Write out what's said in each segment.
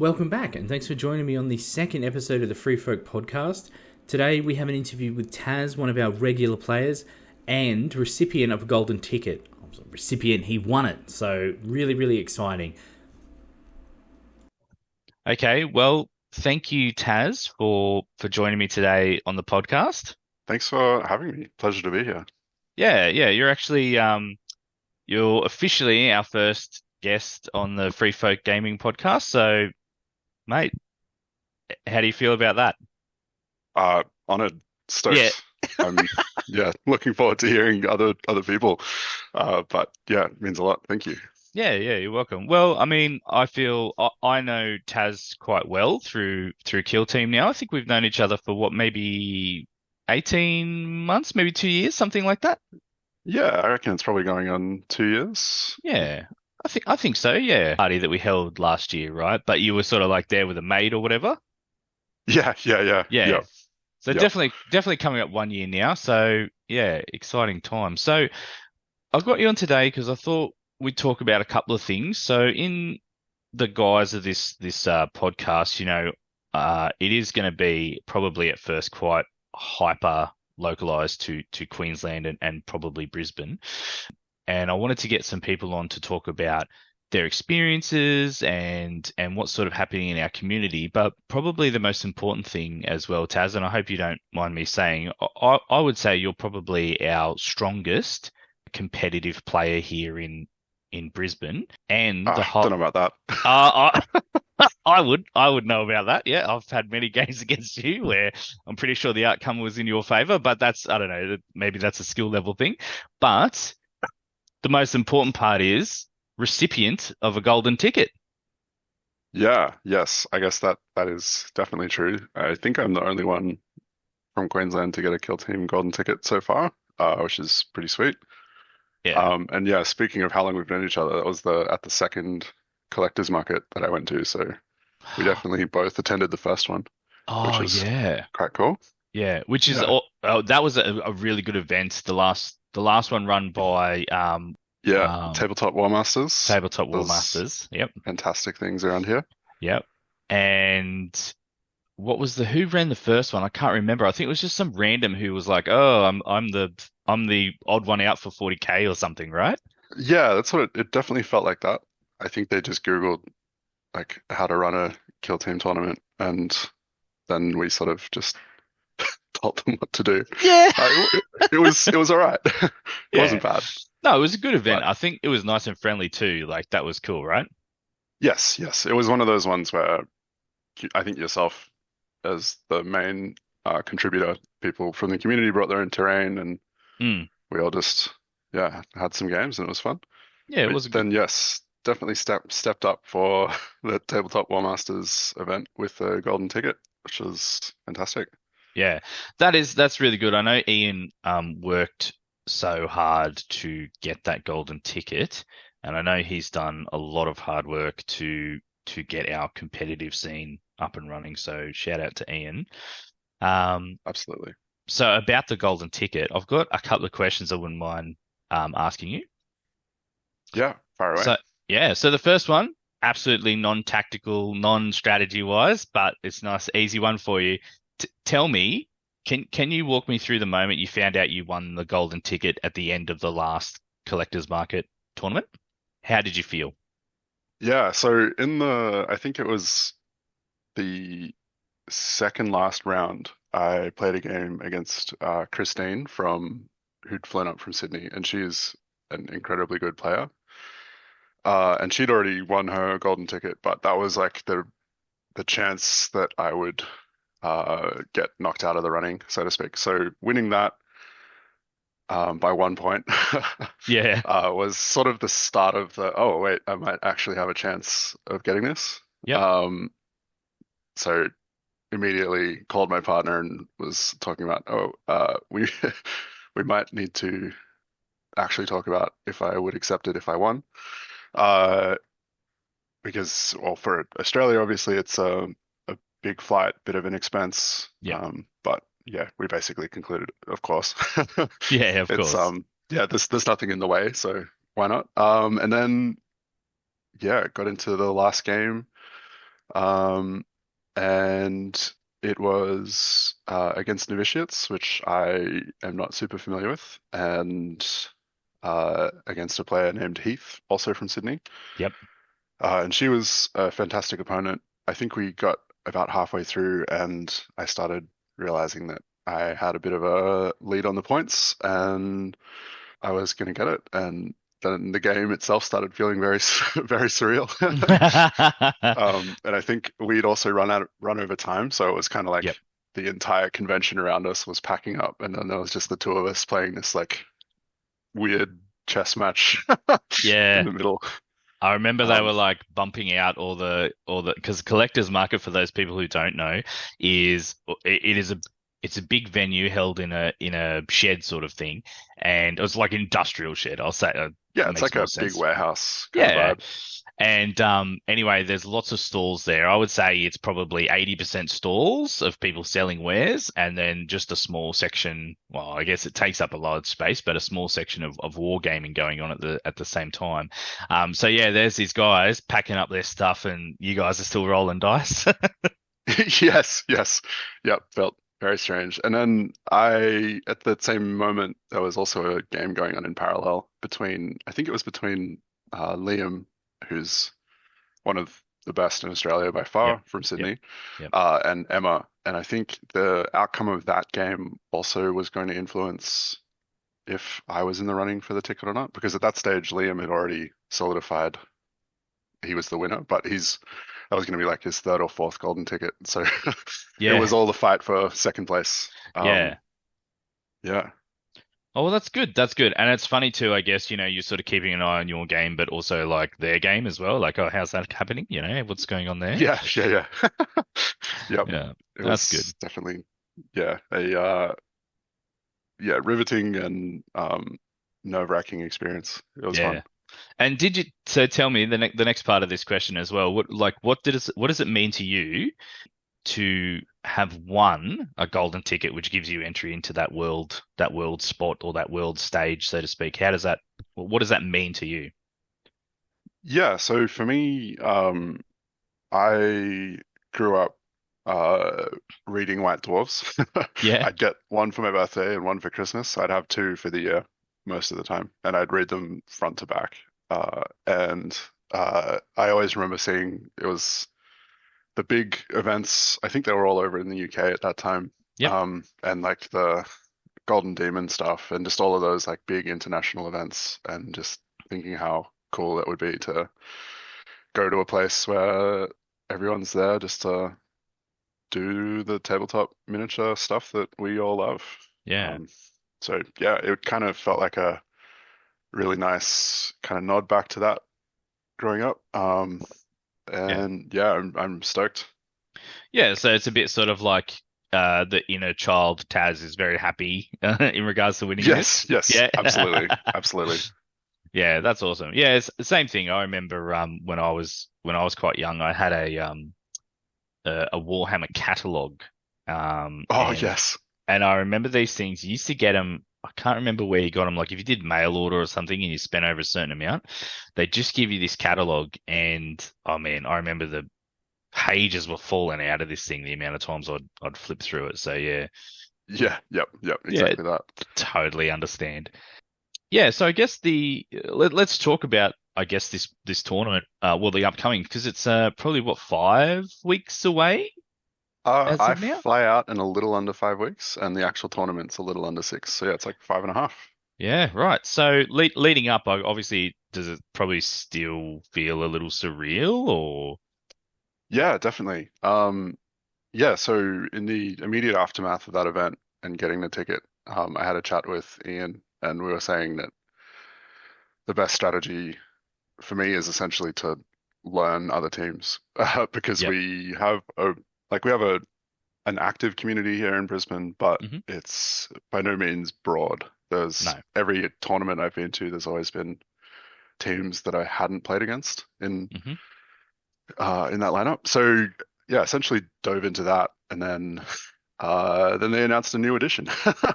Welcome back, and thanks for joining me on the second episode of the Free Folk podcast. Today we have an interview with Taz, one of our regular players, and recipient of a golden ticket. Recipient, he won it, so really, really exciting. Okay, well, thank you, Taz, for joining me today on the podcast. Thanks for having me. Pleasure to be here. Yeah, you're actually you're officially our first guest on the Free Folk Gaming podcast. So, mate, how do you feel about that? Honored, Yeah, stoked. I'm looking forward to hearing other people. But yeah, it means a lot. Thank you. yeah, you're welcome. Well, I mean, I know Taz quite well through Kill Team now. I think we've known each other for what, maybe 18 months, maybe 2 years, something like that. Yeah, I reckon it's probably going on 2 years. Yeah, I think so. Yeah, party that we held last year, right? But you were sort of like there with a mate or whatever. Yeah. Yeah. So Yep. definitely coming up 1 year now. So yeah, exciting time. So I've got you on today because I thought we'd talk about a couple of things. So in the guise of this podcast, it is going to be probably at first quite hyper localized to Queensland and probably Brisbane. And I wanted to get some people on to talk about their experiences and what's sort of happening in our community. But probably the most important thing as well, Taz, and I hope you don't mind me saying, I would say you're probably our strongest competitive player here in Brisbane, and the Don't whole. know about that. I would know about that. Yeah, I've had many games against you where I'm pretty sure the outcome was in your favor, but I don't know, maybe that's a skill level thing. But the most important part is recipient of a golden ticket. Yeah, yes, I guess that is definitely true. I think I'm the only one from Queensland to get a Kill Team golden ticket so far, which is pretty sweet. Yeah. And yeah, speaking of how long we've known each other, that was the at the second collector's market that I went to. So we definitely both attended the first one, which Oh is yeah. quite cool. Yeah, which is Yeah. that was a really good event. The last one run by Yeah. um Tabletop War Masters Tabletop War does Masters. Yep. fantastic things around here. Yep. And who ran the first one? I can't remember. I think it was just some random who was like, "Oh, I'm the odd one out for 40K or something," right? Yeah, that's what it definitely felt like that. I think they just Googled like how to run a Kill Team tournament and then we sort of just told them what to do. Yeah. It was all right. It Yeah. wasn't bad. No, it was a good event. But I think it was nice and friendly too. Like that was cool, right? yes, it was one of those ones where I think yourself as the main contributor, people from the community brought their own terrain, and Mm. we all just had some games, and it was fun. Yeah, it But was a good. then yes, definitely stepped up for the Tabletop War Masters event with the golden ticket, which was fantastic. Yeah, that's really good. I know Ian worked so hard to get that golden ticket, and I know he's done a lot of hard work to get our competitive scene up and running. So shout out to Ian. Um, Absolutely. so about the golden ticket, I've got a couple of questions I wouldn't mind asking you. Yeah, far away. So yeah, so the first one, absolutely non-tactical, non-strategy wise, but it's a nice, easy one for you. Tell me, can you walk me through the moment you found out you won the golden ticket at the end of the last collector's market tournament? How did you feel? Yeah, so I think it was the second last round, I played a game against Christine who'd flown up from Sydney, and she is an incredibly good player. And she'd already won her golden ticket, but that was like the chance that I would get knocked out of the running, so to speak. So winning that by 1 point Yeah. was sort of the start of oh wait, I might actually have a chance of getting this. Yep. So immediately called my partner and was talking about, we we might need to actually talk about if I would accept it if I won. Uh, because well, for Australia, obviously it's a big flight, bit of an expense. Yep. But yeah, we basically concluded, of course, Yeah, of it's course. yeah, there's nothing in the way, so why not? And then yeah, got into the last game. Um, and it was against novitiates, which I am not super familiar with, and against a player named Heath, also from Sydney. Yep. And she was a fantastic opponent. I think we got about halfway through, and I started realizing that I had a bit of a lead on the points, and I was going to get it. And then the game itself started feeling very, very surreal. And I think we'd also run over time, so it was kind of Yep. like the entire convention around us was packing up, and then there was just the two of us playing this like weird chess match in Yeah. the middle. I remember they were Um, like bumping out all the because collector's market for those people who don't know is it is it's a big venue held in a shed sort of thing, and it was like an industrial shed. I'll say yeah, it's makes like more a big sense. warehouse kind of Yeah. vibe. And anyway, there's lots of stalls there. I would say it's probably 80% stalls of people selling wares, and then just a small section. Well, I guess it takes up a lot of space, but a small section of wargaming going on at the same time. So yeah, there's these guys packing up their stuff, and you guys are still rolling dice. Yes, yes. Yep, felt very strange. And then at that same moment, there was also a game going on in parallel between, I think it was between Liam, who's one of the best in Australia by Yep. far from Yep. Sydney, Yep. and Emma. And I think the outcome of that game also was going to influence if I was in the running for the ticket or not, because at that stage, Liam had already solidified he was the winner, but that was going to be like his third or fourth golden ticket. So it was Yeah. all the fight for second place. Yeah. Yeah. Oh, well, that's good. That's good. And it's funny too, I guess, you're sort of keeping an eye on your game, but also like their game as well. Like, oh, how's that happening? What's going on there? Yeah, yeah, yeah. Yep. Yeah, It that's good. was definitely, yeah, a yeah, riveting and nerve-wracking experience. It was fun. Yeah. And so tell me the next part of this question as well. What does it mean to you to have won a golden ticket, which gives you entry into that world spot or that world stage, so to speak? What does that mean to you? Yeah, so for me, I grew up uh, reading White Dwarfs. Yeah. I'd get one for my birthday and one for Christmas. I'd have two for the year most of the time, and I'd read them front to back. And I always remember seeing it was the big events. I think they were all over in the UK at that time. Yep. And like the Golden Demon stuff, and just all of those like big international events, and just thinking how cool it would be to go to a place where everyone's there just to do the tabletop miniature stuff that we all love. Yeah. Um, so yeah, it kind of felt like a really nice kind of nod back to that growing up. Yeah. And yeah, I'm stoked. Yeah. So it's a bit sort of like the inner child Taz is very happy in regards to winning this. Yes, yes, Yeah. absolutely, absolutely. Yeah, that's awesome. Yeah, it's the same thing. I remember when I was quite young, I had a Warhammer catalog. Oh And yes, I remember these things. You used to get them. I can't remember where you got them. Like if you did mail order or something and you spent over a certain amount, they just give you this catalog. And oh man, I remember the pages were falling out of this thing. The amount of times I'd flip through it. So yeah, yeah, yep, yep, yeah, exactly that. totally understand. Yeah, so I guess let's talk about I guess this tournament, well the upcoming because it's probably what 5 weeks away as I of now. fly out in a little under 5 weeks, and the actual tournament's a little under six. So yeah, it's like five and a half. Yeah, right. So leading up, obviously, does it probably still feel a little surreal or? Yeah, definitely. Yeah, so in the immediate aftermath of that event and getting the ticket, I had a chat with Ian, and we were saying that the best strategy for me is essentially to learn other teams because Yep. we have an active community here in Brisbane, but Hmm. it's by no means broad. There's No. every tournament I've been to, there's always been teams that I hadn't played against Hmm. in that lineup. So yeah, essentially dove into that, and then they announced a new edition.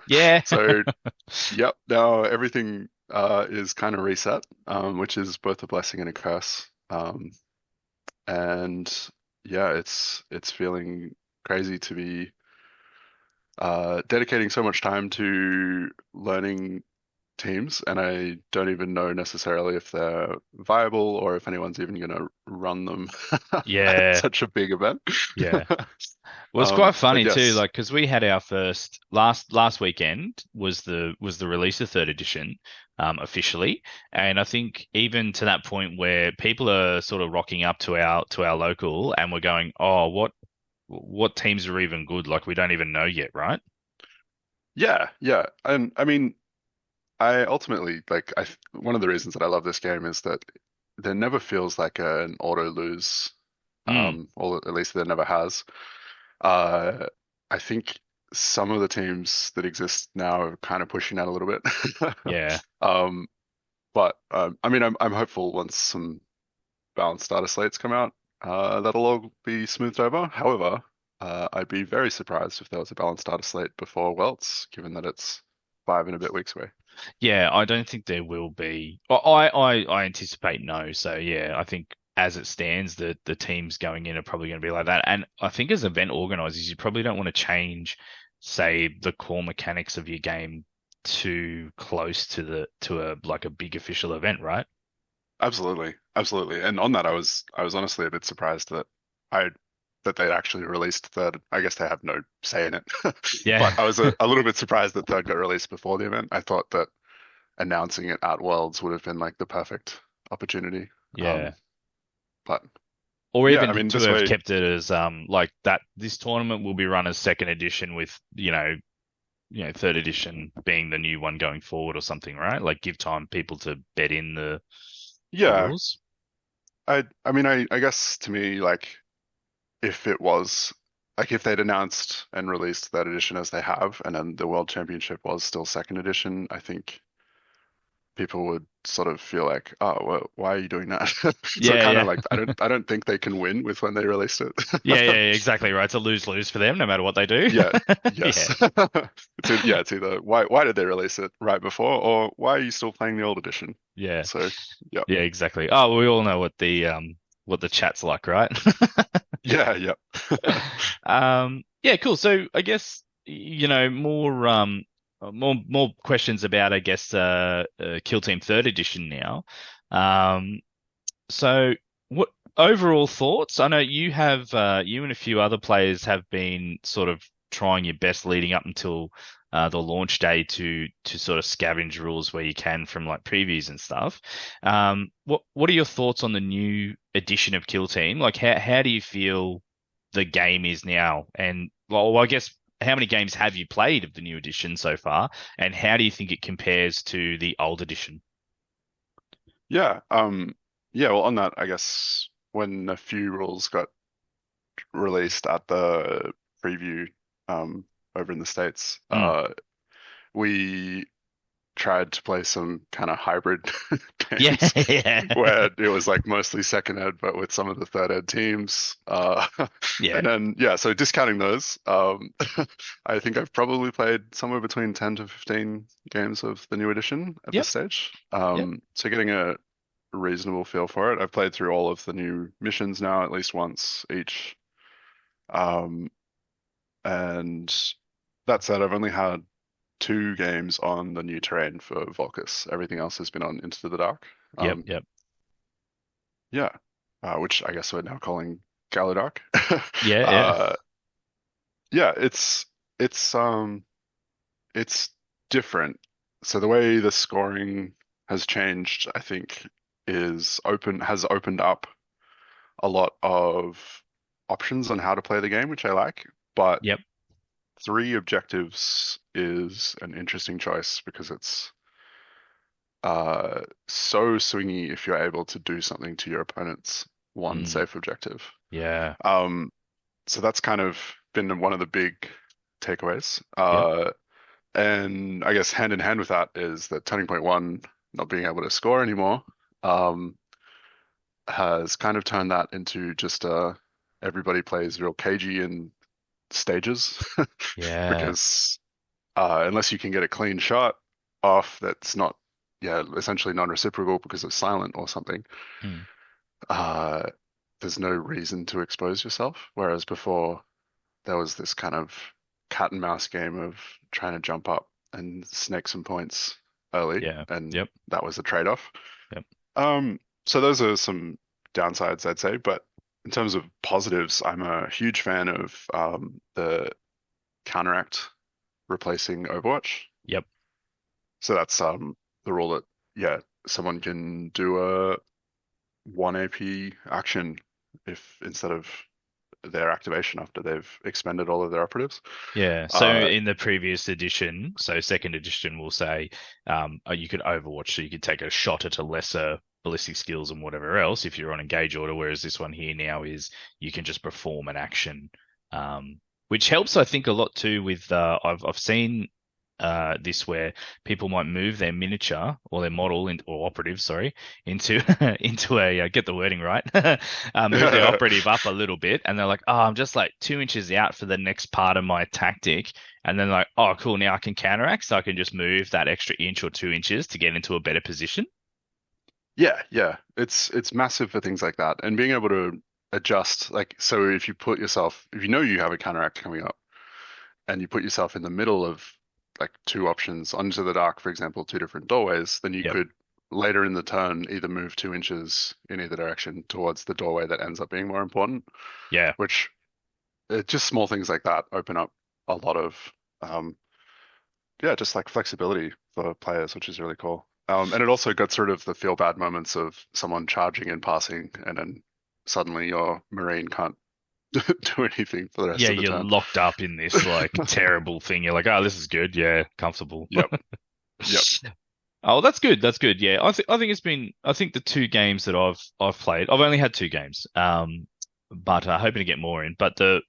Yeah. So yep, now everything is kind of reset, which is both a blessing and a curse. And yeah, it's feeling crazy to be dedicating so much time to learning teams, and I don't even know necessarily if they're viable or if anyone's even going to run them at Yeah, such a big event. yeah. Well, it's quite But funny too, yes, like because we had our first last weekend was the release of third edition, officially, and I think even to that point where people are sort of rocking up to our local, and we're going, oh, what teams are even good? Like we don't even know yet, right? yeah, yeah, and I mean, I ultimately like one of the reasons that I love this game is that there never feels like an auto lose, Mm, or at least there never has. Uh, I think some of the teams that exist now are kind of pushing that a little bit. yeah. Um, but I mean, I'm hopeful once some balanced starter slates come out, that'll all be smoothed over. However, I'd be very surprised if there was a balanced starter slate before Welts, given that it's 5 and a bit weeks away. Yeah, I don't think there will be. I anticipate no. So yeah, I think as it stands, the teams going in are probably going to be like that. And I think as event organizers, you probably don't want to change, say, the core mechanics of your game too close to a like a big official event, right? Absolutely, absolutely. And on that, I was honestly a bit surprised I that they'd actually released third. I guess they have no say in it, Yeah, but I was a little bit surprised that third got released before the event. I thought that announcing it at Worlds would have been like the perfect opportunity. yeah. But Or yeah, I even mean, to this have way, kept it as like that. This tournament will be run as second edition with third edition being the new one going forward or something, right? Like give time people to bed in the yeah, rules. I mean, I guess to me, like if it was like if they'd announced and released that edition as they have, and then the World Championship was still second edition, I think people would sort of feel like, oh, well, why are you doing that? So Yeah, kind of yeah. like I don't think they can win with when they released it. Yeah, exactly right. It's a lose-lose for them no matter what they do. Yeah, Yeah. yes. It's either why did they release it right before, or why are you still playing the old edition? Yeah. So yeah, Yeah, exactly. Oh, we all know what the chat's like, right? yeah, yeah. Yeah, cool. So I guess more questions about I guess Kill Team Third Edition now. Um So, what overall thoughts? I know you and a few other players have been sort of trying your best leading up until the launch day to sort of scavenge rules where you can from like previews and stuff. What are your thoughts on the new edition of Kill Team? Like, how do you feel the game is now? And well, I guess how many games have you played of the new edition so far? And how do you think it compares to the old edition? Yeah, yeah, well, on that, I guess when a few rules got released at the preview um, over in the States, Mm. we tried to play some kind of hybrid Yeah, games yeah, where it was like mostly second ed, but with some of the third ed teams. yeah. And then, yeah, so discounting those, I think I've probably played somewhere between 10 to 15 games of the new edition at this Yep, stage. yep. So getting a reasonable feel for it. I've played through all of the new missions now at least once each. Um, and that said, I've only had 2 games on the new terrain for Volcus. Everything else has been on Into the Dark. Yep, Um, yep. yeah, which I guess we're now calling Galadark. Yeah, yeah. Uh, yeah, it's it's different. So the way the scoring has changed, I think, has opened up a lot of options on how to play the game, which I like. But Yep. 3 objectives is an interesting choice because it's so swingy if you're able to do something to your opponent's one Mm, safe objective. yeah. Um, so that's kind of been one of the big takeaways. Yep. And I guess hand in hand with that is that Turning Point One not being able to score anymore, um, has kind of turned that into just everybody plays real cagey in stages Yeah. because unless you can get a clean shot off that's not, yeah, essentially non-reciprocal because it's silent or something, Mm, uh, there's no reason to expose yourself. Whereas before there was this kind of cat and mouse game of trying to jump up and snake some points early, Yeah. and Yep. that was a trade-off. Yep. So those are some downsides, I'd say. But in terms of positives, I'm a huge fan of the counteract replacing Overwatch. Yep. So that's the rule that, yeah, someone can do a 1 AP action if instead of their activation after they've expended all of their operatives. Yeah. So Uh, in the previous edition, so second edition will say you could Overwatch, so you could take a shot at a lesser ballistic skills and whatever else if you're on engage order, whereas this one here now is you can just perform an action, which helps I think a lot too with I've seen this where people might move their miniature or their model or operative, sorry, into into a get the wording right, move their operative up a little bit, and they're like, oh, I'm just like 2 inches out for the next part of my tactic, and then like, oh, cool, now I can counteract, so I can just move that extra inch or 2 inches to get into a better position. yeah, it's massive for things like that, and being able to adjust. Like, so if you put yourself, if you know you have a counteract coming up, and you put yourself in the middle of like two options onto the dark, for example, two different doorways, then you Yep. could later in the turn either move 2 inches in either direction towards the doorway that ends up being more important, Yeah. which just small things like that open up a lot of um, yeah, just like flexibility for players, which is really cool. And it also gets rid of the feel bad moments of someone charging and passing, and then suddenly your Marine can't do anything for the rest Yeah, of the you're turn. locked up in this like terrible thing. You're like, oh, this is good. Yeah, comfortable. Yep, yep. Oh, that's good. That's good. Yeah, I think it's been. I think the two games that I've played. I've only had two games. But hoping to get more in. But the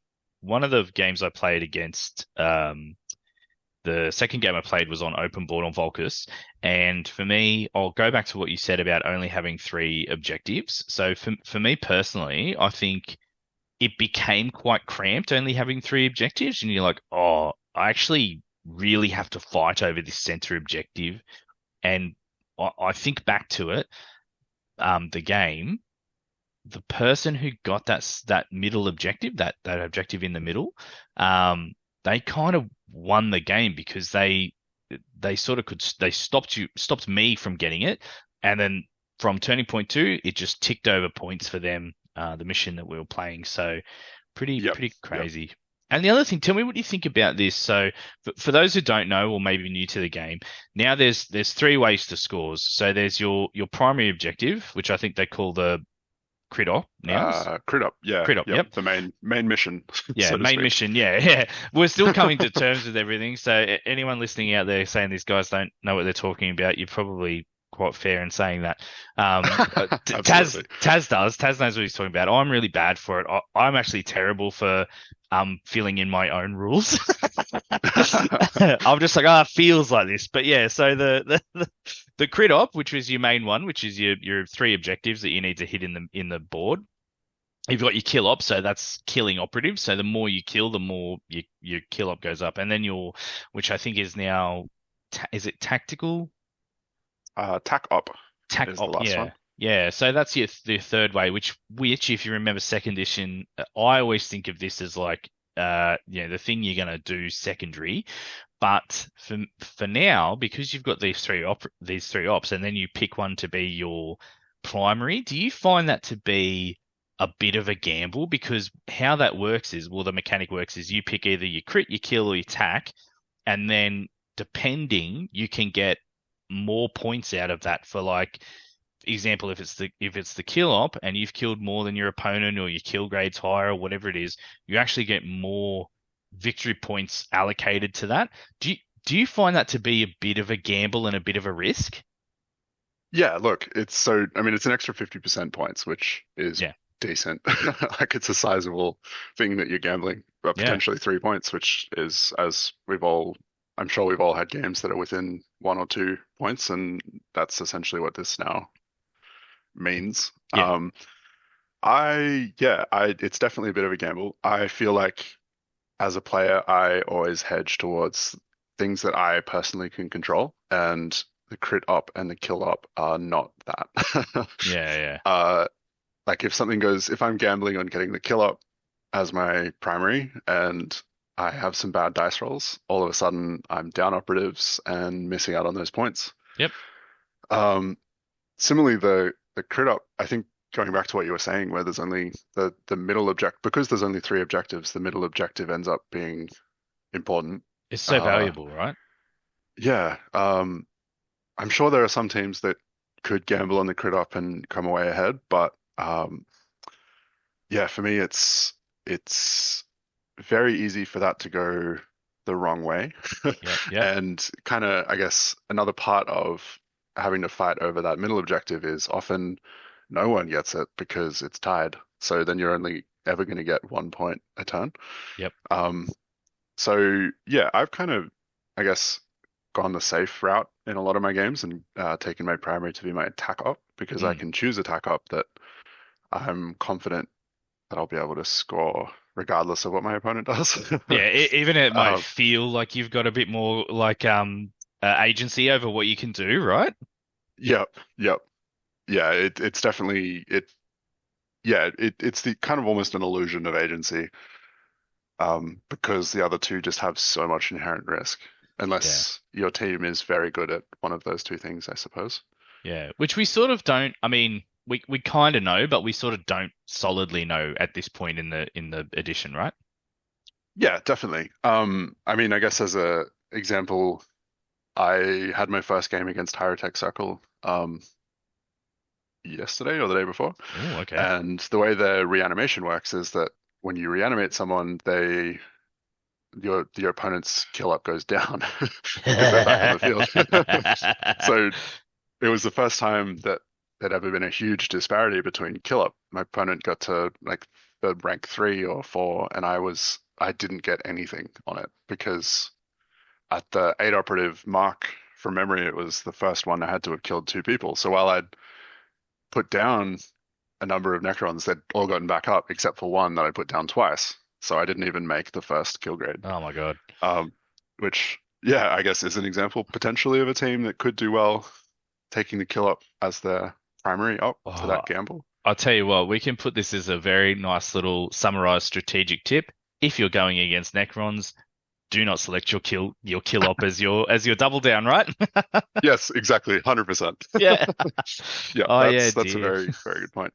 one of the games I played against, the second game I played was on open board on Volcus, and for me, I'll go back to what you said about only having three objectives. So for me personally, I think it became quite cramped only having three objectives, and you're like, oh, I actually really have to fight over this center objective. And I think back to it, the game, the person who got that middle objective, that objective in the middle, they kind of won the game because they sort of they stopped me from getting it, and then from turning point two, it just ticked over points for them, the mission that we were playing. So Yep. pretty Yep. crazy. And the other thing, tell me what you think about this. So for those who don't know or maybe new to the game, now there's three ways to scores. So there's your primary objective, which I think they call the crit op now. Crit up. Yeah. Crit op, Yep. yep. The main mission, Yeah, so to main speak. mission. Yeah, yeah. We're still coming to terms with everything. So anyone listening out there saying these guys don't know what they're talking about, you're probably quite fair in saying that. Taz Absolutely. Taz does. Taz knows what he's talking about. I'm really bad for it. I'm actually terrible for filling in my own rules. I'm just like, it feels like this. But yeah, so the crit op, which was your main one, which is your three objectives that you need to hit in the board. You've got your kill op, so that's killing operatives. So the more you kill, the more your kill op goes up. And then which I think is now, is it tactical? Tac op Tac is the op, last yeah. one. Yeah, so that's the third way, which if you remember second edition, I always think of this as like, the thing you're gonna do secondary. But for now, because you've got these three ops, and then you pick one to be your primary, do you find that to be a bit of a gamble? Because how that works is, well, the mechanic works is you pick either your crit, your kill, or your tack, and then depending, you can get more points out of that for like example, if it's the kill op and you've killed more than your opponent or your kill grade's higher or whatever it is, you actually get more victory points allocated to that. Do you find that to be a bit of a gamble and a bit of a risk? Yeah, look, I mean, it's an extra 50% points, which is Yeah. decent. Like, it's a sizable thing that you're gambling, but Yeah. potentially 3 points, which is, as I'm sure we've all had games that are within 1 or 2 points, and that's essentially what this now means. Yeah. It's definitely a bit of a gamble. I feel like as a player, I always hedge towards things that I personally can control, and the crit up and the kill up are not that. Yeah. Yeah. Uh, like if I'm gambling on getting the kill up as my primary and I have some bad dice rolls, all of a sudden I'm down operatives and missing out on those points. Yep. Um, Similarly, the crit up, I think going back to what you were saying, where there's only the middle object, because there's only three objectives, the middle objective ends up being important. It's so Uh, valuable, right? yeah, I'm sure there are some teams that could gamble on the crit up and come away ahead, but yeah, for me, it's very easy for that to go the wrong way. Yep. Yep. And kind of, I guess, another part of having to fight over that middle objective is often no one gets it because it's tied. So then you're only ever going to get 1 point a turn. Yep. So yeah, I've kind of, I guess, gone the safe route in a lot of my games and taken my primary to be my attack up because I Mm. can choose attack up that I'm confident that I'll be able to score regardless of what my opponent does. Yeah, even it might Um, feel like you've got a bit more like agency over what you can do, right? yep, yep. Yeah, it's definitely it's the kind of almost an illusion of agency, because the other two just have so much inherent risk, Yeah. unless your team is very good at one of those two things, I suppose. Yeah, which we sort of don't. I mean, we kind of know, but we sort of don't solidly know at this point in the edition, right? Yeah, definitely. I mean, I guess as a example, I had my first game against Hyrotech Circle, yesterday or the day before. Oh, okay. And the way the reanimation works is that when you reanimate someone, your opponent's kill up goes down because they're back on the field. So it was the first time that there'd ever been a huge disparity between kill up. My opponent got to like the rank 3 or 4, and I didn't get anything on it because at the 8 operative mark from memory, it was the first one I had to have killed 2 people. So while I'd put down a number of Necrons, they'd all gotten back up except for one that I put down twice. So I didn't even make the first kill grade. Oh my God. Which, yeah, I guess is an example potentially of a team that could do well taking the kill up as their primary up for Oh, that gamble. I'll tell you what, we can put this as a very nice little summarized strategic tip. If you're going against Necrons, do not select your kill op as your double down, right? Yes, exactly, 100%. Yeah. Yeah, Oh yeah, that's a dear. very, very good point.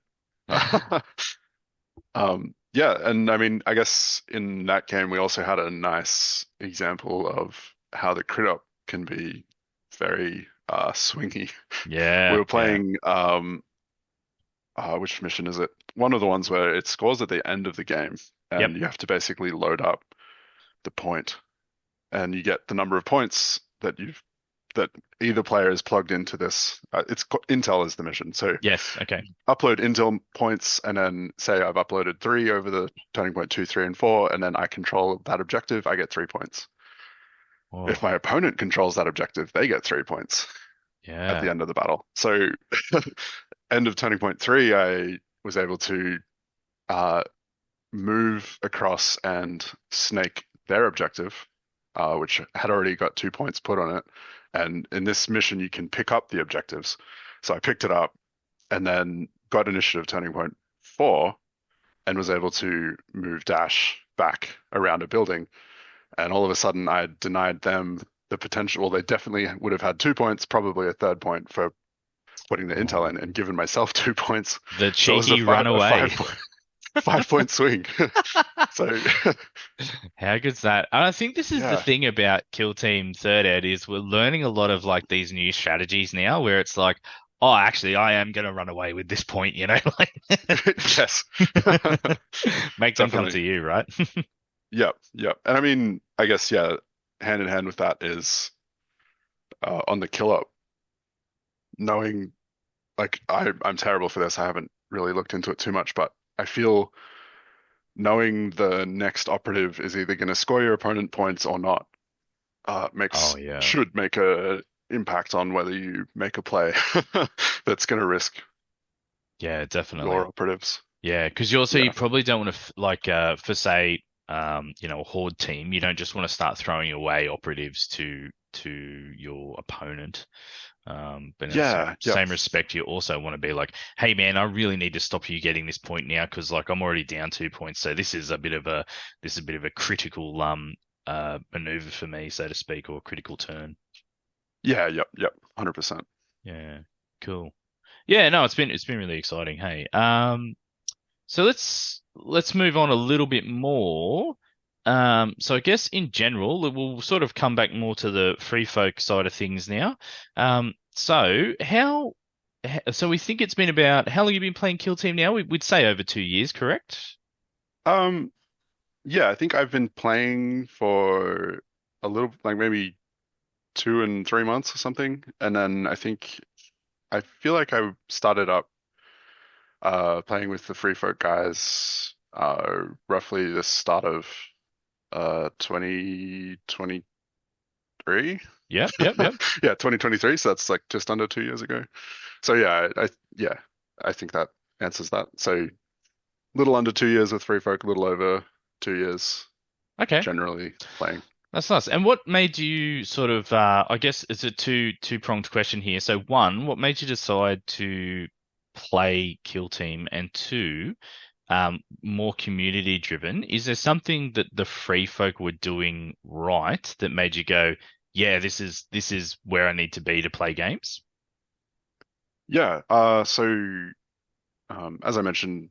Yeah, and I mean, I guess in that game we also had a nice example of how the crit up can be very swingy. Yeah. We were Yeah. playing which mission is it? One of the ones where it scores at the end of the game, and Yep. you have to basically load up the point, and you get the number of points that either player is plugged into this. Intel is the mission, so Yes. Okay. upload Intel points, and then say I've uploaded 3 over the turning point 2, 3, and 4, and then I control that objective, I get 3 points. Oh, If my opponent controls that objective, they get 3 points at the yeah. end of the battle. So end of turning point 3, I was able to move across and snake their objective, which had already got 2 points put on it. And in this mission, you can pick up the objectives. So I picked it up and then got initiative turning point 4 and was able to move dash back around a building. And all of a sudden, I denied them the potential. Well, they definitely would have had 2 points, probably a third point for putting the intel in, and given myself 2 points. The So it was cheeky runaway. 5 point swing. So How good's that? And I think this is the yeah, thing about Kill Team Third Ed is we're learning a lot of like these new strategies now where it's like, oh, actually, I am going to run away with this point, like yes, make them come to definitely. you, right? Yep, yep. And I mean, I guess yeah, hand in hand with that is on the kill up, knowing like I'm terrible for this. I haven't really looked into it too much, but I feel knowing the next operative is either going to score your opponent points or not Oh makes yeah. should make a impact on whether you make a play that's going to risk Yeah, your definitely. operatives. Yeah, because you Yeah, probably don't want to for say a horde team, you don't just want to start throwing away operatives to to your opponent. But in the Yeah, yep. same respect, you also want to be like, hey man, I really need to stop you getting this point now because like I'm already down 2 points. So this is a bit of a critical maneuver for me, so to speak, or critical turn. Yeah, yep, 100%. Yeah, cool. Yeah, no, it's been really exciting. Hey, so let's move on a little bit more. So I guess in general, we'll sort of come back more to the free folk side of things now. So so we think it's been about how long have you been playing Kill Team now? We'd say over 2 years, correct? Um, yeah, I think I've been playing for a little, like maybe 2 and 3 months or something, and then I feel like I started up playing with the Free Folk guys roughly the start of 2023. Yep, yep, yep. Yeah, 2023. So that's like just under 2 years ago. So yeah, I think that answers that. So little under 2 years with Free Folk, a little over 2 years Okay, generally playing. that's nice. And what made you sort of, I guess it's a two-pronged question here. So one, what made you decide to play Kill Team? And two, more community driven. Is there something that the free folk were doing right that made you go, yeah, this is where I need to be to play games? Yeah, so as I mentioned,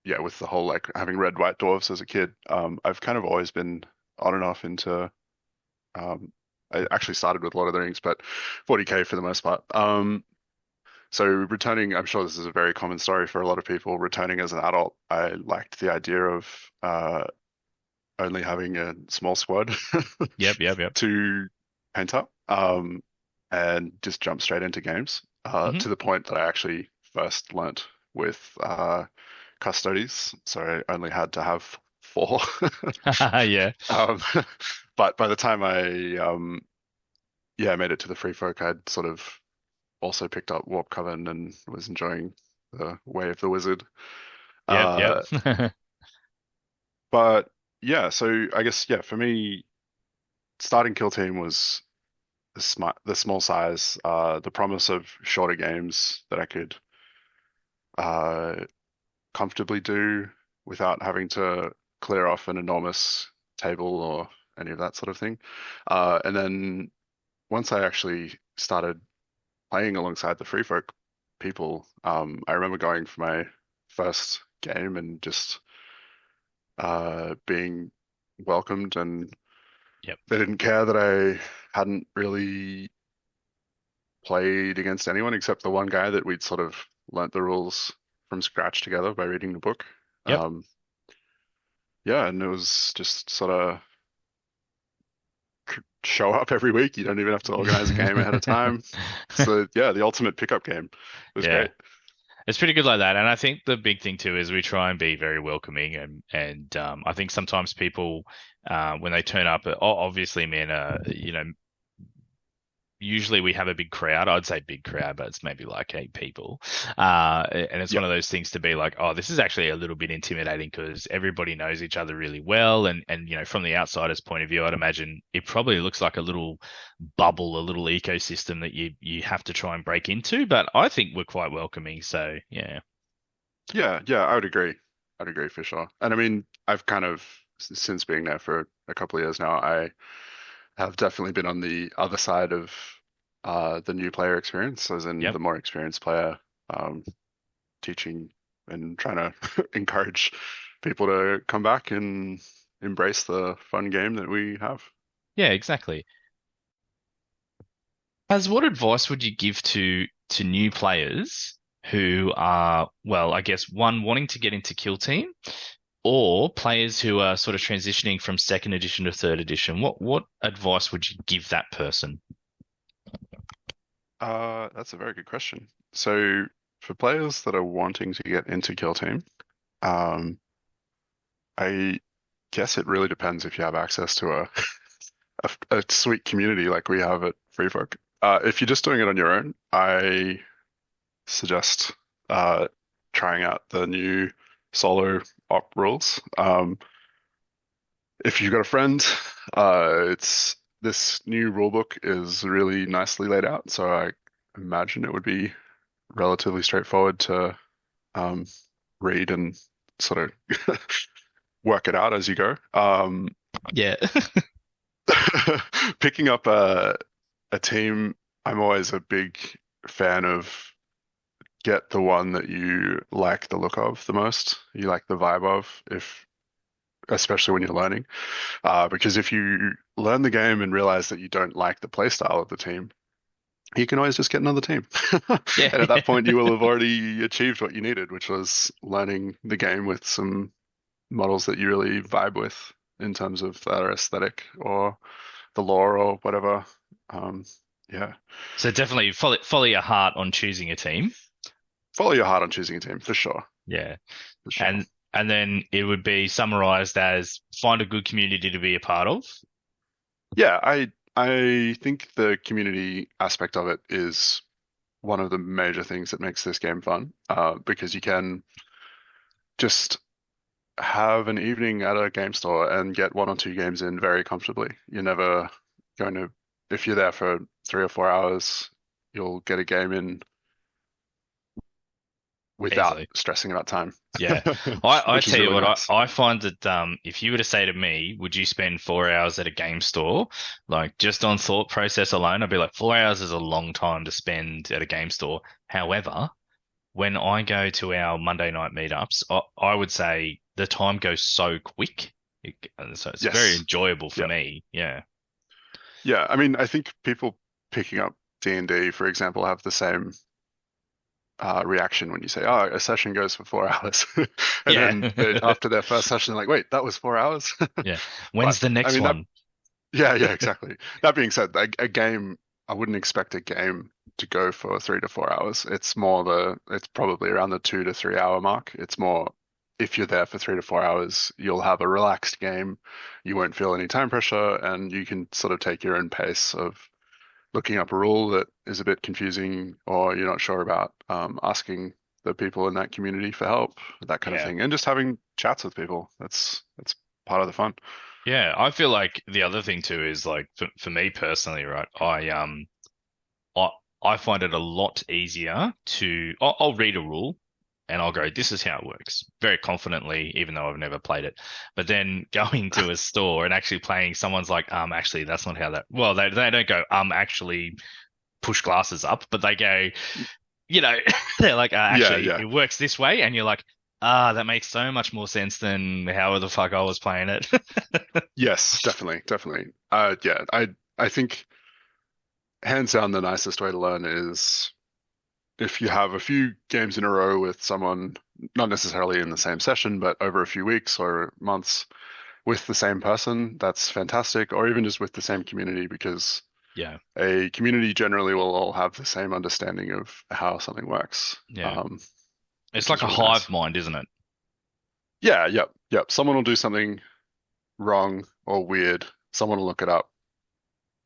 yeah, with the whole like having read White Dwarfs as a kid, I've kind of always been on and off into um I actually started with Lord of the Rings, but 40K for the most part. So returning, I'm sure this is a very common story for a lot of people. Returning as an adult, I liked the idea of only having a small squad Yep, yep, yep. to paint up, and just jump straight into games. Hmm. To the point that I actually first learnt with Custodes, so I only had to have four. Yeah. Um, but by the time I yeah made it to the Free Folk, I'd sort of also picked up Warp Coven and was enjoying the Way of the Wizard. Yep, yep. Uh, but yeah, so I guess yeah, for me, starting Kill Team was the small size, the promise of shorter games that I could uh, comfortably do without having to clear off an enormous table or any of that sort of thing. And then once I actually started playing alongside the Free Folk people, I remember going for my first game and just being welcomed, and Yep. they didn't care that I hadn't really played against anyone except the one guy that we'd sort of learnt the rules from scratch together by reading the book. Yep. Um, yeah, and it was just sort of show up every week. You don't even have to organize a game ahead of time. So yeah, the ultimate pickup game. It was Yeah. great. It's pretty good like that, and I think the big thing too is we try and be very welcoming, and I think sometimes people when they turn up, obviously, man, usually we have a big crowd. I'd say big crowd, but it's maybe like 8 people. And it's Yeah, one of those things to be like, oh, this is actually a little bit intimidating because everybody knows each other really well. And from the outsider's point of view, I'd imagine it probably looks like a little bubble, a little ecosystem that you have to try and break into. But I think we're quite welcoming. So yeah. yeah, I would agree. I'd agree for sure. And I mean, I've kind of since being there for a couple of years now, I have definitely been on the other side of the new player experience, as in Yep. the more experienced player, teaching and trying to encourage people to come back and embrace the fun game that we have. Yeah, exactly. As what advice would you give to new players who are, well, I guess one wanting to get into Kill Team or players who are sort of transitioning from second edition to third edition? What advice would you give that person? That's a very good question. So for players that are wanting to get into Kill Team, um, I guess it really depends if you have access to a sweet community like we have at Freefolk. If you're just doing it on your own, I suggest trying out the new solo op rules. If you've got a friend, it's this new rulebook is really nicely laid out, so I imagine it would be relatively straightforward to um, read and sort of work it out as you go. Yeah. Picking up a team, I'm always a big fan of get the one that you like the look of the most, you like the vibe of, if especially when you're learning. Because if you learn the game and realize that you don't like the play style of the team, you can always just get another team. Yeah. And at that point, you will have already achieved what you needed, which was learning the game with some models that you really vibe with in terms of their aesthetic or the lore or whatever. Um, yeah, So definitely follow your heart on choosing a team. follow your heart on choosing a team for sure, Yeah. for sure. And then it would be summarized as find a good community to be a part of. Yeah, I think the community aspect of it is one of the major things that makes this game fun. Because you can just have an evening at a game store and get 1 or 2 games in very comfortably. You're never going to, if you're there for 3 or 4 hours, you'll get a game in without Easily. stressing about time. Yeah. I Which is tell you really what, nice. I find that if you were to say to me, would you spend 4 hours at a game store? Like just on thought process alone, I'd be like, 4 hours is a long time to spend at a game store. However, when I go to our Monday night meetups, I would say the time goes so quick. So it's very Yes. enjoyable for Yeah. me. Yeah. Yeah. I mean, I think people picking up D&D, for example, have the same reaction when you say, "Oh, a session goes for 4 hours," and then Yeah. after their first session, they're like, "Wait, that was 4 hours?" Yeah. But When's the I next mean, that one? yeah, exactly. That being said, a game, I wouldn't expect a game to go for 3 to 4 hours. It's probably around the 2 to 3 hour mark. It's more if you're there for 3 to 4 hours, you'll have a relaxed game. You won't feel any time pressure, and you can sort of take your own pace of looking up a rule that is a bit confusing or you're not sure about, asking the people in that community for help, that kind of Yeah. thing, and just having chats with people. That's part of the fun. Yeah. I feel like the other thing too is like for me personally, right? I I find it a lot easier to I'll read a rule and I'll go, this is how it works, very confidently, even though I've never played it. But then going to a store and actually playing, someone's like, actually, that's not how that. Well, they don't go, actually push glasses up, but they go, you know, they're like, Yeah, actually, yeah. it works this way, and you're like, that makes so much more sense than how the fuck I was playing it. Yes, definitely, definitely. Yeah, I think hands down the nicest way to learn is if you have a few games in a row with someone, not necessarily in the same session, but over a few weeks or months with the same person, that's fantastic, or even just with the same community, because Yeah, a community generally will all have the same understanding of how something works, yeah. It's which like is a really hive nice. mind, isn't it? Yeah, yep, yep. Someone will do something wrong or weird. Someone will look it up.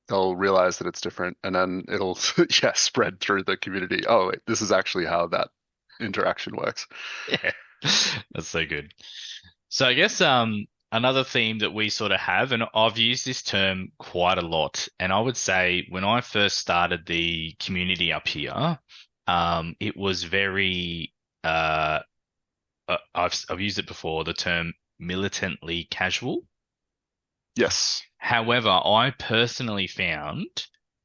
They'll realize that it's different, and then it'll yeah spread through the community. Oh, wait, this is actually how that interaction works. Yeah, that's so good. So I guess another theme that we sort of have, and I've used this term quite a lot, and I would say when I first started the community up here, it was very I've used it before, the term militantly casual. Yes. However, I personally found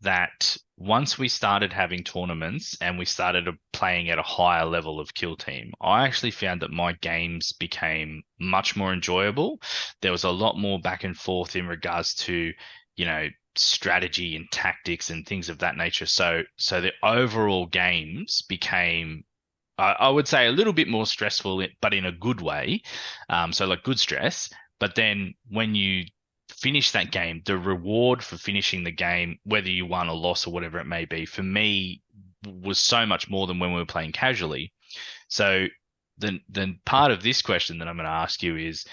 that once we started having tournaments and we started playing at a higher level of kill team, I actually found that my games became much more enjoyable. There was a lot more back and forth in regards to, strategy and tactics and things of that nature. So the overall games became, I would say, a little bit more stressful, but in a good way. So like good stress. But then when you finish that game, the reward for finishing the game, whether you won or lost or whatever it may be, for me was so much more than when we were playing casually. So then part of this question that I'm going to ask you is,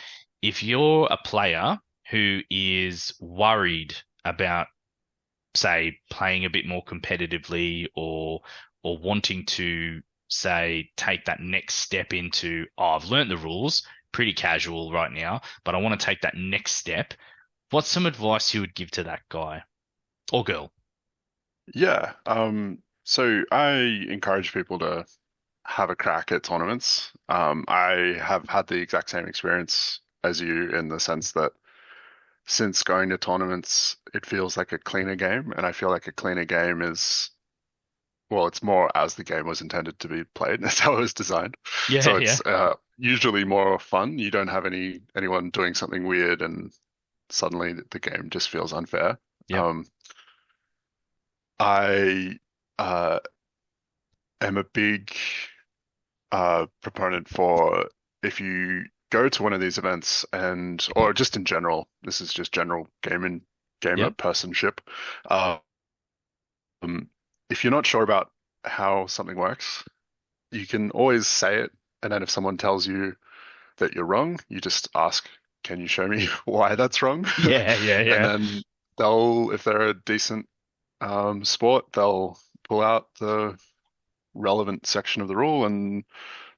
if you're a player who is worried about, say, playing a bit more competitively or wanting to, say, take that next step into, I've learned the rules, pretty casual right now, but I want to take that next step. What's some advice you would give to that guy? or girl. Yeah. So I encourage people to have a crack at tournaments. I have had the exact same experience as you in the sense that since going to tournaments, it feels like a cleaner game, and I feel like a cleaner game is, well, it's more as the game was intended to be played. That's how it was designed. Yeah, So yeah, it's usually more fun. You don't have anyone doing something weird, and suddenly the game just feels unfair. yep, Um, I uh, am a big proponent for if you go to one of these events and or just in general, this is just general gamer yep, personship. Um, if you're not sure about how something works, you can always say it, and then if someone tells you that you're wrong, you just ask, "Can you show me why that's wrong?" yeah, yeah, And yeah, then if they're a decent sport, they'll pull out the relevant section of the rule and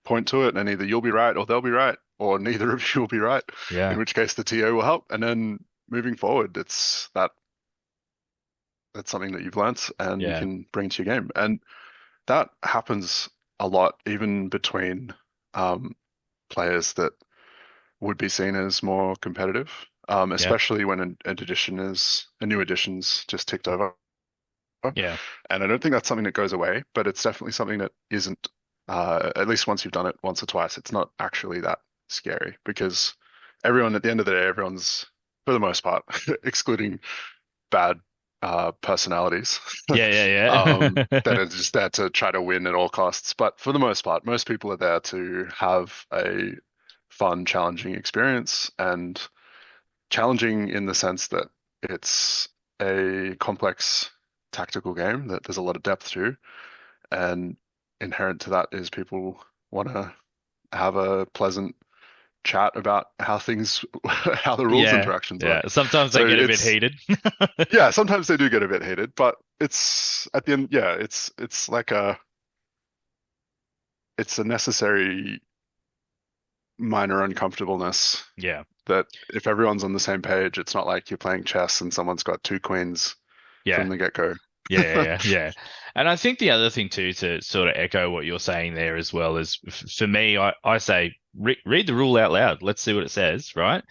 point to it, and either you'll be right or they'll be right, or neither of you will be right, in yeah, which case the TO will help. And then moving forward, that's something that you've learnt and you yeah, can bring to your game. And that happens a lot, even between um, players that would be seen as more competitive, yep, especially when a new edition's just ticked over. yeah, And I don't think that's something that goes away, but it's definitely something that isn't, at least once you've done it once or twice, it's not actually that scary because everyone, at the end of the day, everyone's, for the most part, excluding bad personalities, yeah, yeah, that yeah. are just there to try to win at all costs. But for the most part, most people are there to have a fun, challenging experience, and challenging in the sense that it's a complex tactical game that there's a lot of depth to, and inherent to that is people want to have a pleasant chat about how things, how the rules Yeah, interactions yeah. work. Sometimes they So get a bit it's, heated. yeah, sometimes they do get a bit heated, but it's at the end, yeah, it's like it's a necessary minor uncomfortableness Yeah, that if everyone's on the same page, it's not like you're playing chess and someone's got two queens from yeah, the get-go. yeah, yeah, yeah, yeah. And I think the other thing too, to sort of echo what you're saying there as well, is for me, I say read the rule out loud. Let's see what it says, right?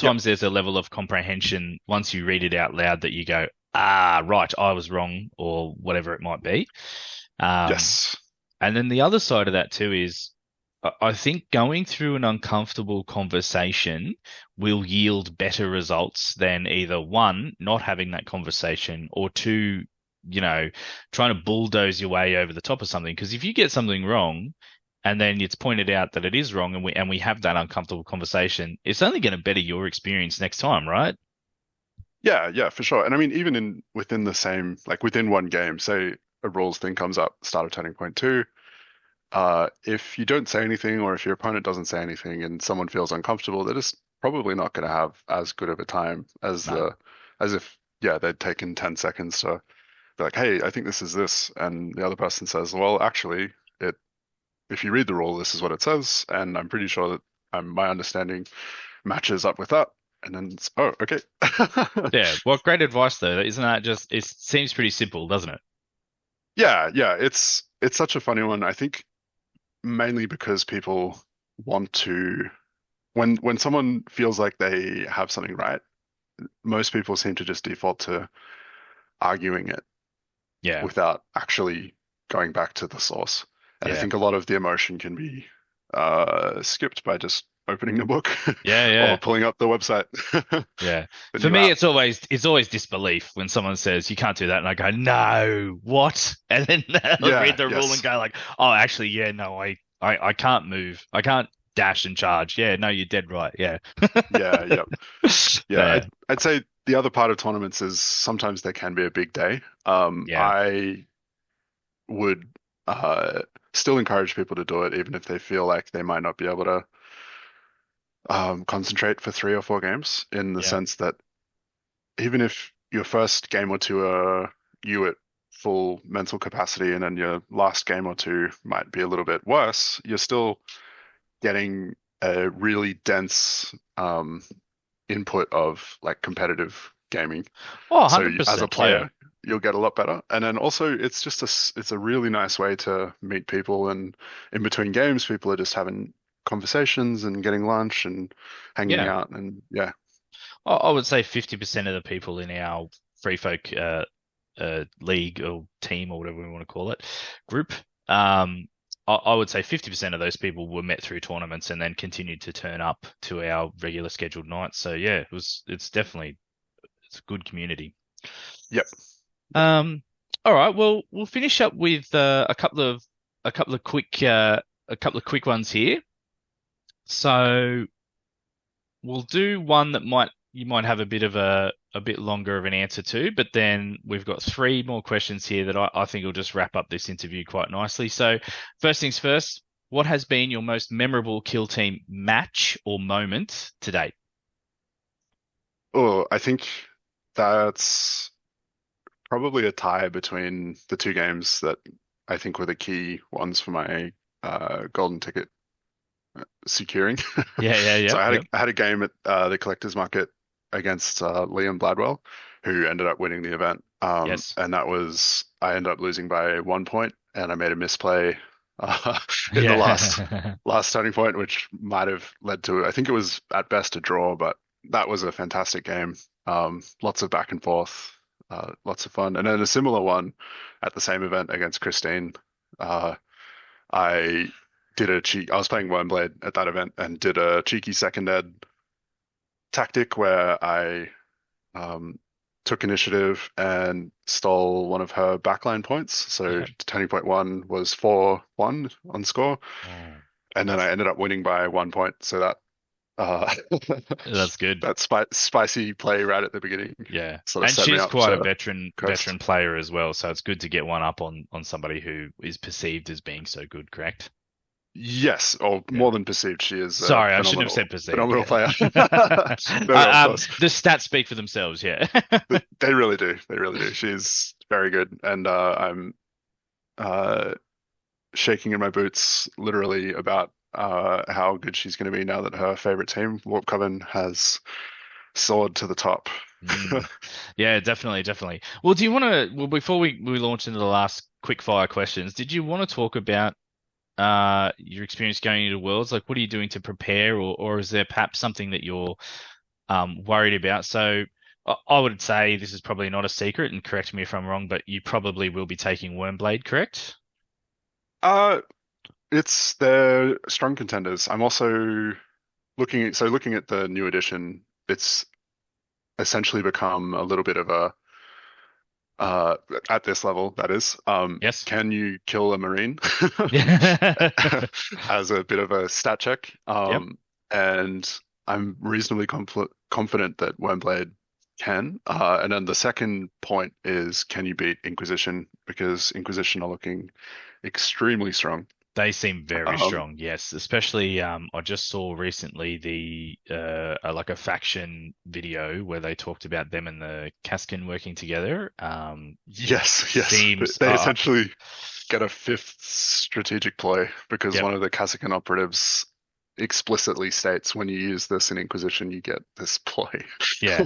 Yep. Sometimes there's a level of comprehension once you read it out loud that you go, ah, right, I was wrong, or whatever it might be. Um, Yes. and then the other side of that too is I think going through an uncomfortable conversation will yield better results than either one, not having that conversation, or two, you know, trying to bulldoze your way over the top of something. Because if you get something wrong and then it's pointed out that it is wrong and we have that uncomfortable conversation, it's only going to better your experience next time, right? Yeah, yeah, for sure. And I mean, even in within the same, like within one game, say a rules thing comes up, start of turning point two. If you don't say anything, or if your opponent doesn't say anything, and someone feels uncomfortable, they're just probably not going to have as good of a time as No. as if, yeah, they'd taken 10 seconds to be like, hey, I think this is this, and the other person says, well, actually, it if you read the rule, this is what it says, and I'm pretty sure that my understanding matches up with that. And then it's, oh, okay. Yeah. Well, great advice though. Isn't that just, it seems pretty simple, doesn't it? Yeah, yeah, it's such a funny one. I think mainly because people want to when someone feels like they have something right, most people seem to just default to arguing it Yeah. without actually going back to the source. And I Yeah. think a lot of the emotion can be skipped by just opening the book Yeah. or Yeah. pulling up the website, Yeah. the For new me, app. it's always disbelief when someone says you can't do that, and I go, no, what? And then they'll read Yeah, the rule and yes. go like, oh, actually, yeah, no, I can't move. I can't dash and charge. Yeah, no, you're dead right. Yeah. Yeah, yeah. Yeah, Yeah. I'd say the other part of tournaments is sometimes they can be a big day. Yeah. I would uh, still encourage people to do it, even if they feel like they might not be able to concentrate for 3 or 4 games, in the Yeah. sense that even if your first game or two are you at full mental capacity, and then your last game or two might be a little bit worse, you're still getting a really dense input of like competitive gaming. Oh, So as a 100%. Yeah. player, you'll get a lot better. And then also, it's just it's a really nice way to meet people. And in between games, people are just having conversations and getting lunch and hanging Yeah. out. And yeah, I would say 50% of the people in our Free Folk league or team or whatever we want to call it, group, I would say 50% of those people were met through tournaments and then continued to turn up to our regular scheduled nights. So yeah, it's definitely it's a good community. yep. All right, well, we'll finish up with a couple of quick ones here. So we'll do one that you might have a bit longer of an answer to, but then we've got three more questions here that I think will just wrap up this interview quite nicely. So first things first, what has been your most memorable Kill Team match or moment to date? Oh, I think that's probably a tie between the two games that I think were the key ones for my golden ticket securing. Yeah, So yep, yep. I had a game at the collector's market against Liam Bladwell, who ended up winning the event. Yes. And that was I ended up losing by 1 point, and I made a misplay in the Yeah. last turning point, which might have led to I think it was at best a draw, but that was a fantastic game. Lots of back and forth, lots of fun, and then a similar one at the same event against Christine. Uh, I I was playing Wormblade at that event and did a cheeky second ed tactic where I um, took initiative and stole one of her backline points. So Yep. turning point one was 4-1 on score, Oh, and then I ended up winning by 1 point. So that uh, that's good. that spicy play right at the beginning Yeah. sort of And set me she's up quite a to coast. veteran player as well, so it's good to get one up on somebody who is perceived as being so good, correct? Yes, or Yeah. more than perceived, she is a Sorry, I shouldn't have said perceived. phenomenal Yeah. player. No, no, of course. The stats speak for themselves, yeah. They really do. They really do. She's very good, and I'm uh, shaking in my boots, literally, about how good she's going to be now that her favorite team, Warp Coven, has soared to the top. Mm. Yeah, definitely, definitely. Well, do you want to, well, before we launch into the last quick fire questions, did you want to talk about your experience going into Worlds? Like, what are you doing to prepare, or is there perhaps something that you're worried about? So I would say this is probably not a secret, and correct me if I'm wrong, but you probably will be taking Wormblade, correct? Uh, it's they're strong contenders. I'm also looking at the new edition. It's essentially become a little bit of a uh at this level, that is. Yes. Can you kill a Marine? Yep. As a bit of a stat check. And I'm reasonably confident that Wormblade can. And then the second point is, can you beat Inquisition? Because Inquisition are looking extremely strong. They seem very Um, strong, yes. Especially, I just saw recently the like a faction video where they talked about them and the Kaskin working together. yes. Seems, They essentially get a fifth strategic ploy because yep, one of the Kasrkin operatives explicitly states when you use this in Inquisition, you get this ploy. yeah.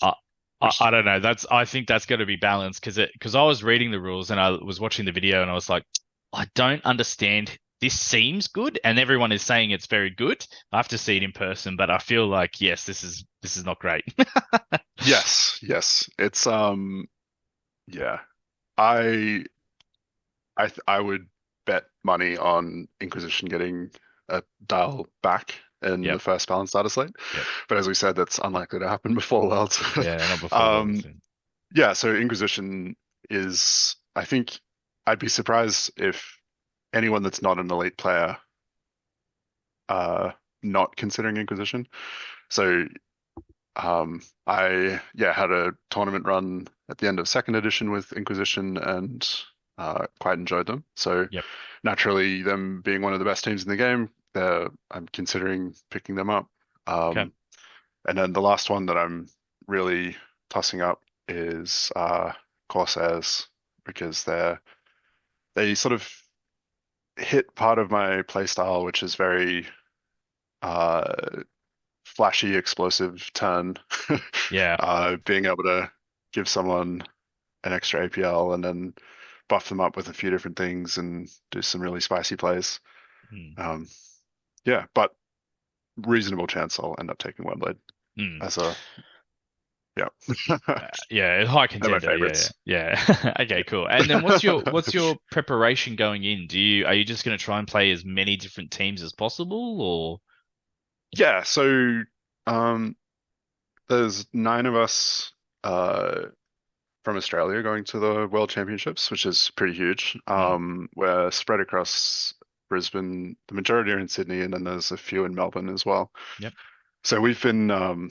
I, Which, I don't know. I think that's going to be balanced because I was reading the rules and I was watching the video and I was like, I don't understand. This seems good, and everyone is saying it's very good. I have to see it in person, but I feel like yes, this is not great. yes. It's yeah. I I would bet money on Inquisition getting a dial back in the Yep, first balanced data slate. yep, But as we said, that's unlikely to happen before Worlds. yeah, not before Worlds. Um, yeah, so Inquisition is, I think I'd be surprised if anyone that's not an elite player not considering Inquisition. So I had a tournament run at the end of second edition with Inquisition and quite enjoyed them. So Yep. naturally, them being one of the best teams in the game, I'm considering picking them up. Okay. And then the last one that I'm really tossing up is Corsairs because they sort of hit part of my playstyle, which is very uh, flashy, explosive turn, Yeah. being able to give someone an extra APL and then buff them up with a few different things and do some really spicy plays. Mm. Um, yeah, but reasonable chance I'll end up taking Wemblade Mm. as a yeah. Yeah, high They're my contender. Yeah, favorites. yeah. Okay, cool. And then what's your preparation going in? Are you just going to try and play as many different teams as possible, or? Yeah, so um, there's 9 of us from Australia going to the World Championships, which is pretty huge. Mm. We're spread across Brisbane. The majority are in Sydney, and then there's a few in Melbourne as well. Yep. So we've been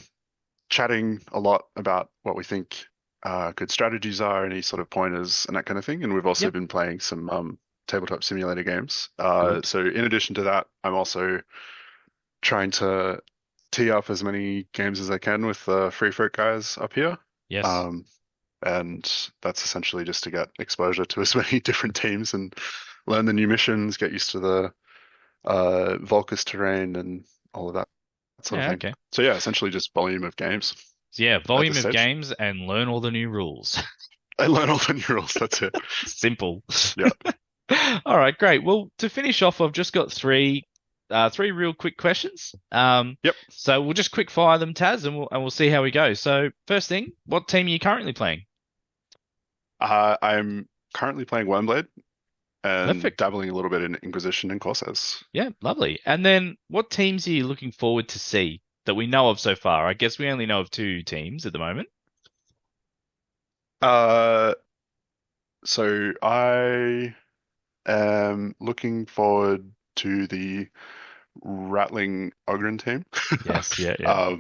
chatting a lot about what we think good strategies are, any sort of pointers and that kind of thing. And we've also Yep. been playing some tabletop simulator games. Good. So in addition to that, I'm also trying to tee up as many games as I can with the Free Folk guys up here. Yes. Um, and that's essentially just to get exposure to as many different teams and learn the new missions, get used to the Volcus terrain and all of that sort of Yeah. thing. Okay. So yeah, essentially just volume of games So yeah, at volume this of stage. games and learn all the new rules. I learn all the new rules. That's it. Simple. Yeah. All right, great. Well, to finish off, I've just got three real quick questions. Yep. So we'll just quick fire them, Taz, and we'll see how we go. So first thing, what team are you currently playing? I'm currently playing Wormblade and Perfect. dabbling a little bit in Inquisition and Corsairs. Yeah, lovely. And then what teams are you looking forward to see that we know of so far? I guess we only know of 2 teams at the moment. Uh, so I am looking forward to the Rattling Ogren team. Yes, yeah.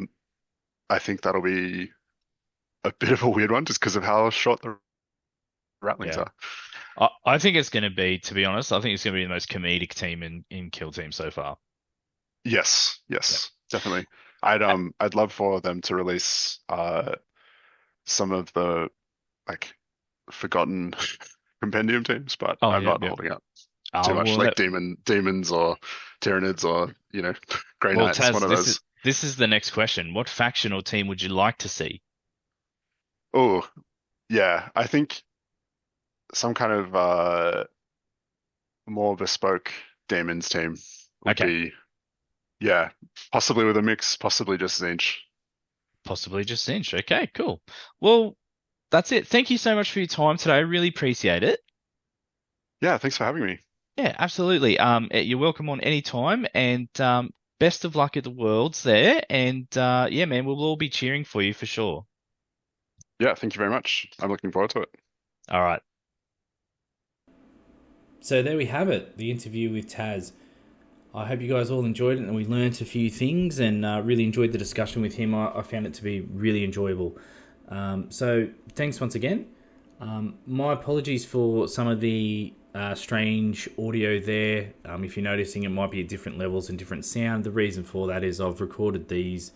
I think that'll be a bit of a weird one just because of how short the Rattlings Yeah. are. I think it's going to be, to be honest, I think it's going to be the most comedic team in Kill Team so far. Yes, definitely. I'd love for them to release some of the like forgotten compendium teams, but Oh, I'm yeah, not yeah. holding out too Oh, much. well, Like demons or Tyranids or Grey well, Knights, one Taz, of those. this is the next question. What faction or team would you like to see? Oh, yeah. I think some kind of more bespoke demons team would Okay. be, yeah, possibly with a mix, possibly just Zinch. Possibly just Cinch. Okay, cool. Well, that's it. Thank you so much for your time today. I really appreciate it. Yeah, thanks for having me. Yeah, absolutely. You're welcome on any time, and best of luck at the Worlds there. And yeah, man, we'll all be cheering for you for sure. Yeah, thank you very much. I'm looking forward to it. All right. So there we have it, the interview with Taz. I hope you guys all enjoyed it and we learnt a few things and really enjoyed the discussion with him. I found it to be really enjoyable. So thanks once again. My apologies for some of the strange audio there. If you're noticing, it might be at different levels and different sound. The reason for that is I've recorded these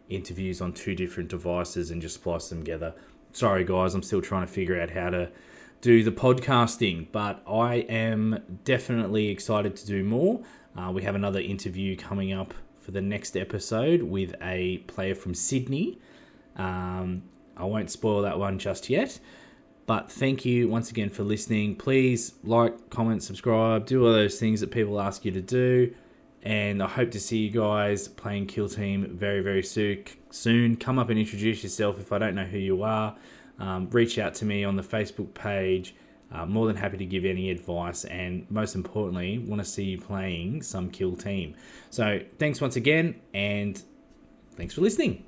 interviews on 2 different devices and just spliced them together. Sorry guys, I'm still trying to figure out how to do the podcasting, but I am definitely excited to do more. We have another interview coming up for the next episode with a player from Sydney. I won't spoil that one just yet, but thank you once again for listening. Please like, comment, subscribe, do all those things that people ask you to do, and I hope to see you guys playing Kill Team very, very soon. Come up and introduce yourself if I don't know who you are. Reach out to me on the Facebook page. More than happy to give any advice, and most importantly, want to see you playing some Kill Team. So thanks once again, and thanks for listening.